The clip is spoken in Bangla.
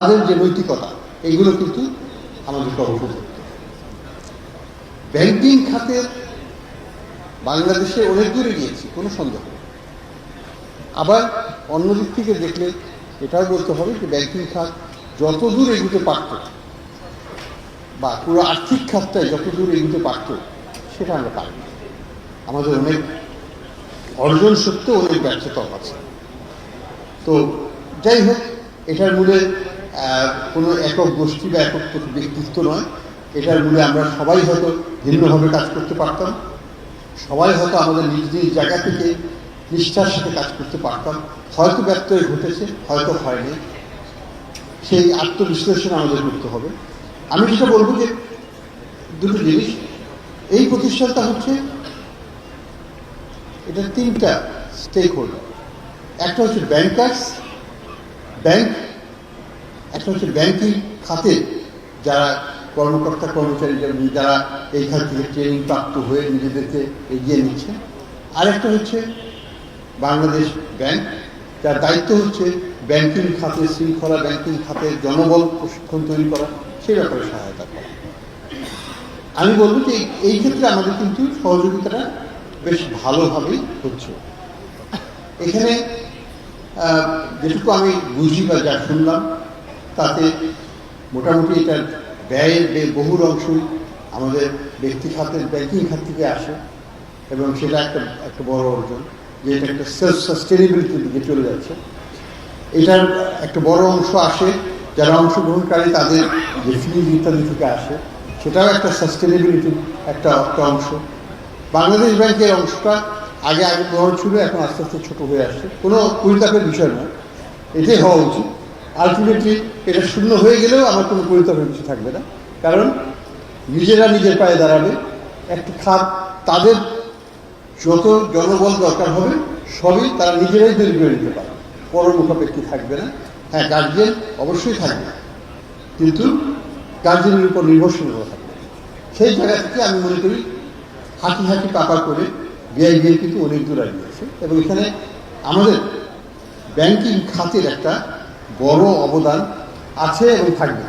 তাদের যে নৈতিকতা এইগুলো কিন্তু আমাদেরকে অবগত করতে হবে। ব্যাংকিং খাতের বাংলাদেশে অনেক দূরে গিয়েছি, কোনো সন্দেহ নেই। আবার অন্যদিক থেকে দেখলে এটাও বলতে হবে যে ব্যাংকিং খাত যত দূর এগুতে পারত বা পুরো আর্থিক খাতটায় যত দূর এগুতে পারত সেটা আমরা পারিনি। আমাদের অনেক অর্জন সত্ত্বেও অনেক ব্যর্থতাও আছে। তো যাই হোক, এটার মূলে কোনো একক গোষ্ঠী বা একক ব্যক্তিত্ব নয়। এটার মূলে আমরা সবাই হয়তো ভিন্নভাবে কাজ করতে পারতাম, সবাই হয়তো আমাদের নিজ নিজ জায়গা থেকে নিষ্ঠার সাথে কাজ করতে পারতাম। হয়তো ব্যত্যয় ঘটেছে, হয়তো হয়নি, সেই আত্মবিশ্লেষণ আমাদের করতে হবে। আমি যেটা বলবো যে দুটো জিনিস, এই প্রতিষ্ঠানটা হচ্ছে এটা তিনটা স্টেক হোল্ডার। একটা হচ্ছে ব্যাংকার্স, ব্যাংক, একটা হচ্ছে ব্যাংকিং খাতে যারা কর্মকর্তা কর্মচারী যারা এই খাত থেকে ট্রেনিং প্রাপ্ত হয়ে নিজেদেরকে এগিয়ে নিচ্ছে, আরেকটা হচ্ছে বাংলাদেশ ব্যাংক, যার দায়িত্ব হচ্ছে ব্যাংকিং খাতে শৃঙ্খলা, ব্যাংকিং খাতে জনবল প্রশিক্ষণ তৈরি করা, সেই ব্যাপারে সহায়তা করা। আমি বলবো যে এই ক্ষেত্রে আমাদের কিন্তু সহযোগিতাটা বেশ ভালোভাবেই হচ্ছে। এখানে যেটুকু আমি বুঝি বা যা শুনলাম তাতে মোটামুটি এটার ব্যয়ের বহুর অংশই আমাদের ব্যক্তি খাতের ব্যাংকিং খাত থেকে আসে, এবং সেটা একটা বড় অর্জন যে এটা একটা সেলফ সাস্টেনেবিলিটির দিকে চলে যাচ্ছে। এটার একটা বড় অংশ আসে যারা অংশগ্রহণকারী তাদের যে ফিজ ইত্যাদি থেকে আসে, সেটাও একটা সাস্টেনেবিলিটির একটা অংশ। বাংলাদেশ ব্যাংকের অংশটা আগে বড় ছিল, এখন আস্তে আস্তে ছোট হয়ে আসছে। কোনো পরিতাপের বিষয় নয়, এটাই হওয়া উচিত। আলটিমেটলি এটা শূন্য হয়ে গেলেও আমার কোনো পরিতাপের কিছু থাকবে না, কারণ নিজেরা নিজের পায়ে দাঁড়াবে। একটা খাত তাদের যত জনবল দরকার হবে সবই তারা নিজেরাই তৈরি করে নিতে পারে, পরমুখাপেক্ষী থাকবে না। হ্যাঁ, গার্জিয়ান অবশ্যই থাকবে, কিন্তু গার্জিয়ানের উপর নির্ভরশীলতা থাকবে। সেই জায়গা থেকে আমি মনে করি হাঁটি হাঁটি পাপা করে বিআইবিএল কিন্তু অনেক দূর এগিয়েছে, এবং এখানে আমাদের ব্যাংকিং খাতের একটা বড় অবদান আছে এবং থাকবে।